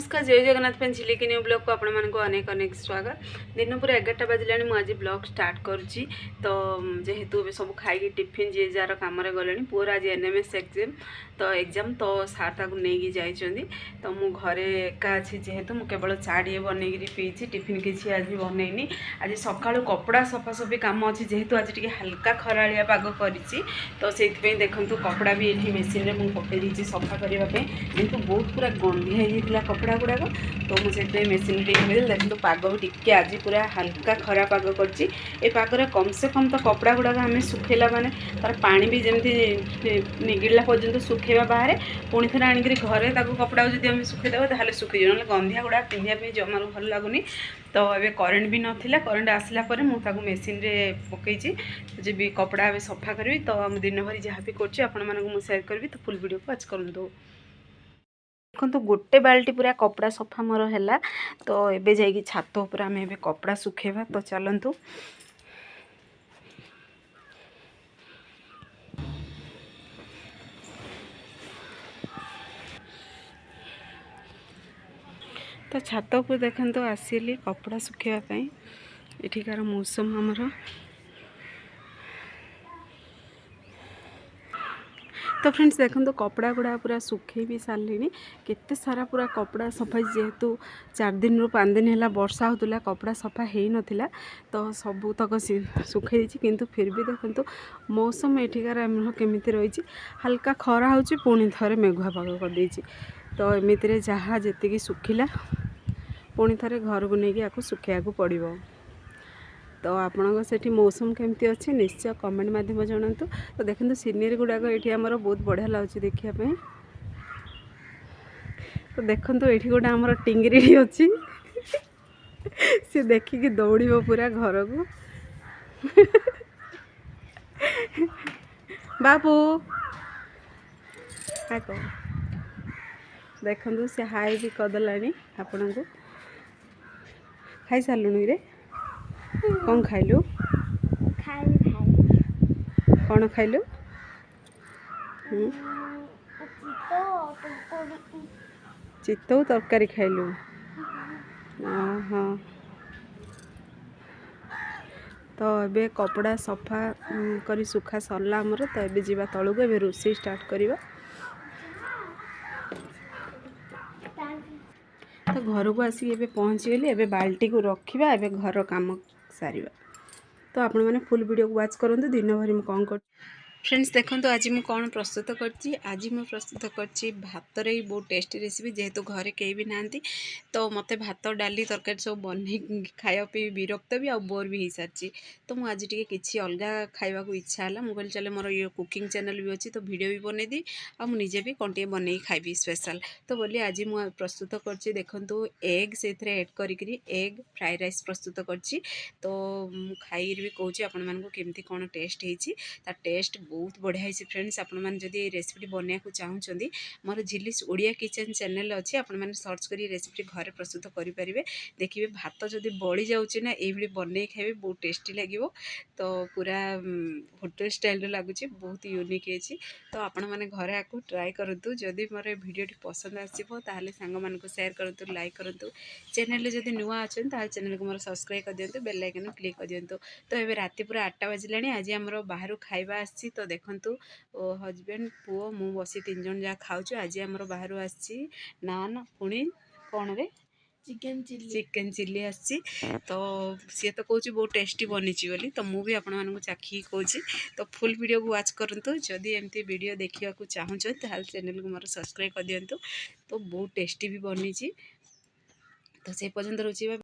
नमस्कार जय जगन्नाथ फ्रेंड झिली की न्यू ब्लॉग को आपण मानक अनेक अनेक स्वागत। दिन पूरा 11टा बाजिलानी मु आज ब्लॉग स्टार्ट करुच्ची। तो जेहेतु सब खाई टिफिन जी जार कम गले पुअर आज एनएमएस एग्जाम तो सार ताकू नहीं जाइछंदी। तो मु घरे एका अच्छी जेहेतु मु केवल चा टे बनईकि पीछि टिफिन किसी आज बनईनी। आज सकाळु कपड़ा सफासफी काम अच्छी जेहेतु आज टिके हल्का खरालिया पाग करिछि तो सेइथि देखंतु कपड़ा भी एठी मेसिन रे मु पकई दीछि सफा करबा पे जेहेतु बहुत पूरा गंधिया हेइतिला कपड़ा गुड़ाक तो मुझे मेसीन देखो पाग भी टिके आज पूरा हल्का खरा पाग कर पागरे कम से कम तो कपड़ा गुड़ाक आम सुखेला माने तार पानी भी जमी निगिड़ला पर्यंत सुखेवा बाहर पुणी थे आणिक घरे कपड़ा जब आम सुखेदेव ताहले सुखीज ना गंधिया गुड़ा पिंधापी जमार भल लगुनि। तो ये करेन्ट भी नाला करेन्ट आसला मुझे मेसीन रे पकई जब कपड़ा सफा करी तो दिन भरी जहाँ भी कर करी तो फुल वीडियो को वाच करूँ। देखो गोटे बाल्टी पूरा कपड़ा सफा मोर है तो एबे जाइए छात उपर आम ए कपड़ा सुखेबा। तो चलतु तो छात उपर देखो आसिली कपड़ा सुखेबाई एठिकार मौसम आमर। तो फ्रेंड्स देखो कपड़ा गुड़ा पूरा सुखे भी सारे केते सारा पूरा कपड़ा सफा जेहेतु 4 दिन रु 5 दिन है वर्षा होता कपड़ा सफा हो नाला तो सबू तक सुखे दी किंतु फिर भी देखो मौसम एठिकार केमी रही हल्का खरा हो पुणी थे मेघुआ पाग कर तो एमती जहाँ जी सुखिला पुणी थे घर को लेकिन आपको सुखा पड़ो। तो आपण से मौसम केमती अच्छे निश्चय कमेंट माध्यम जनातु। तो देखो सीनरी गुड़ाक ये आमर बहुत बढ़िया लगे देखापी। तो देखो ये गोटे आमर टिंगरी अच्छी सी देखिकी दौड़ पूरा घर को बाबू हाँ कह देखो सी हाई भी करदेला आपण को खाई सारूनी रे कौन खाइलु कौन खाइलु चितौ तरकारी खाइलु। हाँ तो ये कपड़ा सफा करी सुखा सरला आमर तो ये जीवा तलू को ए रोषे स्टार्ट करवा। तो घर को आसिक एबे पहुँची गली एबे बाल्टी को रखा एबे घर काम सारिबा। तो आपण मैंने फुल वीडियो को वाच करूँ दिन भरी कौन कर। फ्रेंड्स देखो आज मुझे कौन प्रस्तुत करची आज मैं प्रस्तुत करची भात रे बहुत टेस्टी रेसिपी जेहेतु घरे कहीं भी ना तो मत भात डाली तरकारी सब बन खाया पी विरक्त भी आ बोर भी हो सारी। तो मुझे आज किसी अलग खावा को इच्छा है मुझे कहली चले मोर ये कुकिंग चैनल भी अच्छी तो वीडियो भी बनईदी आ मुझे भी कौन टे बन खाइबी स्पेशल। तो बोली आज मुझे प्रस्तुत करची देखो एग से ऐड करी एग फ्राए राइस प्रस्तुत करची। तो खाई भी कहूँ आपण मानक केमती कौन टेस्ट होती टेस्ट बहुत बढ़िया है फ्रेंड्स। आपण मैंने जदि रेसिपी बनवाक चाहूँगी मोर झिलिस ओडिया किचन चैनल अच्छी आपण मैंने सर्च करी रेसिपी घरे प्रस्तुत करेंगे देखिए भात जदि बड़ी जाऊँगी ना ये बन खाइबे बहुत टेस्टी लगे। तो पूरा होटेल स्टाइल लगुच बहुत यूनिक है। तो आपण मैंने घरे आपको ट्राए करूँ जदि मोर भिडियो पसंद आसो ताल सांग मान सेयार करूँ लाइक करूँ चैनल जब नुआ अच्छा चैनल को मोर सब्सक्राइब कर दिंतु बेल आइकन क्लिक कर दिंतु। तो ये राति पूरा 8टा बाजिलानी आज आमर बाहर खाइबा आसी तो देखंतु हजबैंड पुओ मु बसी 3 जन जहाँ खाऊँ आज आमर बाहर आसी नान पुणी कौन रे चिकेन चिल्ली आसी। तो सी तो कौच बहुत टेस्टी बनी बोली तो मुझे आपण मानक चाखी कौच। तो फुल वीडियो को वाच करूँ जदि एमती वीडियो देखा चाहूँ ताल चैनल को मोर सब्सक्राइब कर दिंतु। तो बहुत टेस्टी भी बनी तो से पर्यंत रोचे।